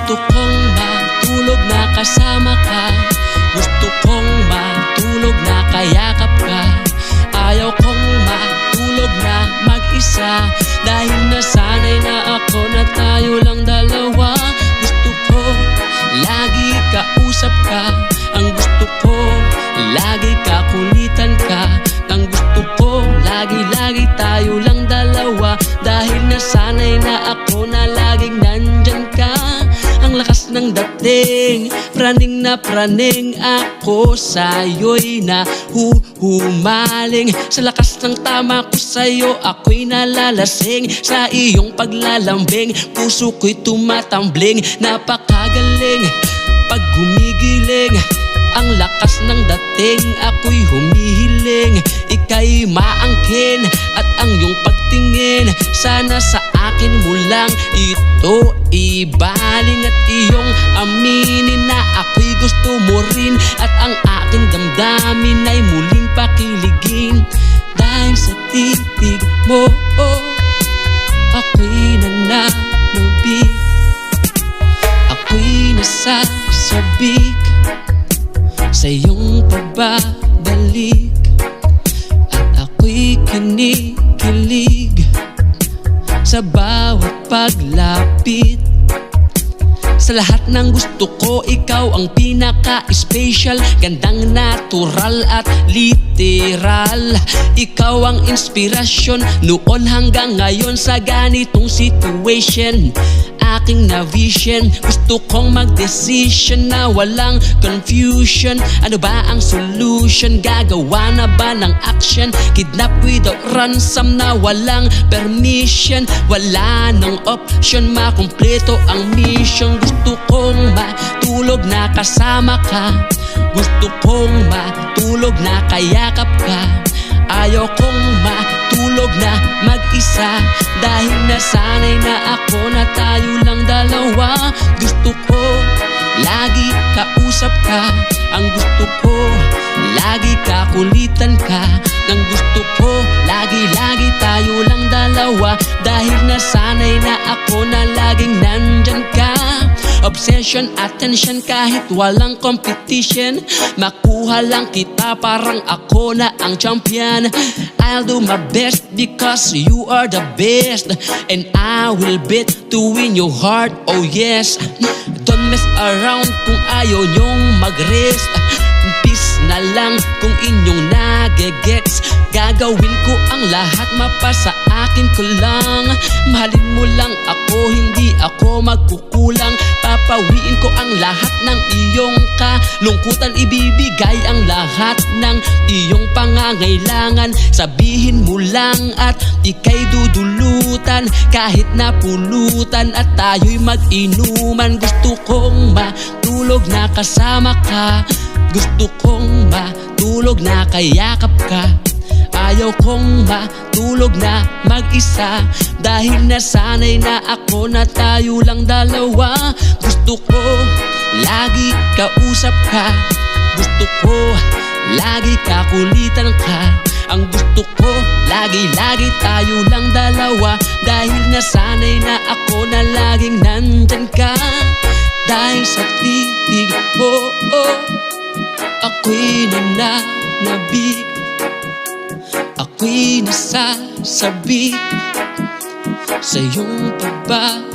Gusto kong matulog na kasama ka. Gusto kong matulog na kayakap ka. Ayaw kong matulog na mag-isa, dahil nasanay na ako na tayo lang dalawa. Gusto ko lagi kausap ka. Ang gusto ko lagi kakulitan ka. Ang gusto ko lagi tayo lang dalawa, dahil nasanay na ako na laging nandyan ka. Ang lakas ng dating, praning na praning ako sa'yo'y nahuhumaling. Sa lakas ng tama ko sa'yo, ako'y nalalasing. Sa iyong paglalambing, puso ko'y tumatambling. Napakagaling pag gumigiling, ang lakas ng dating, ako'y humihiling. Ika'y maangkin at ang iyong pagtingin, sana sa akin mo lang ito ibaling. At iyong aminin na ako'y gusto mo rin, at ang aking damdamin ay muling pakiligin. Dahil sa titig mo, ako'y nananabik, ako'y nasasabik sa iyong pagbabalik. At ako'y kinikilig sa bawat paglapit. Sa lahat ng gusto ko, ikaw ang pinaka-special. Gandang natural at literal. Ikaw ang inspirasyon noon hanggang ngayon sa ganitong situation. Aking na-vision, gusto kong mag-decision na walang confusion. Ano ba ang solution? Gagawa na ba ng action? Kidnap without ransom na walang permission. Wala nang option, makumpleto ang mission. Gusto kong matulog na kasama ka. Gusto kong matulog na kayakap ka. Ayaw kong matulog na mag-isa, dahil nasanay na ako na tayo lang dalawa. Gusto ko lagi kausap ka. Ang gusto ko lagi kakulitan ka. Ang gusto ko lagi tayo lang dalawa, dahil nasanay na ako na laging nandyan ka. Obsession, attention, kahit walang competition. Makuha lang kita, parang ako na ang champion. I'll do my best because you are the best, and I will bet to win your heart, oh yes. Don't mess around kung ayaw nyong mag-rest. Peace na lang kung inyong nagegets. Gagawin ko ang lahat, mapasa akin ko lang. Mahalin mo lang ako, hindi ako magkukulang. Papawiin ko ang lahat ng iyong kalungkutan. Ibibigay ang lahat ng iyong pangangailangan. Sabihin mo lang at ika'y dudulutan, kahit napulutan at tayo'y mag-inuman. Gusto kong matulog na kasama ka. Gusto kong matulog na kayakap ka. Ayaw kong matulog na mag-isa, dahil nasanay na ako na tayo lang dalawa. Gusto ko lagi kausap ka. Gusto ko lagi kakulitan ka. Ang gusto ko lagi tayo lang dalawa, dahil nasanay na ako na laging nandyan ka. Dahil sa titig mo, ako'y nananabik, ako'y nasasabik sa iyong pagbabalik.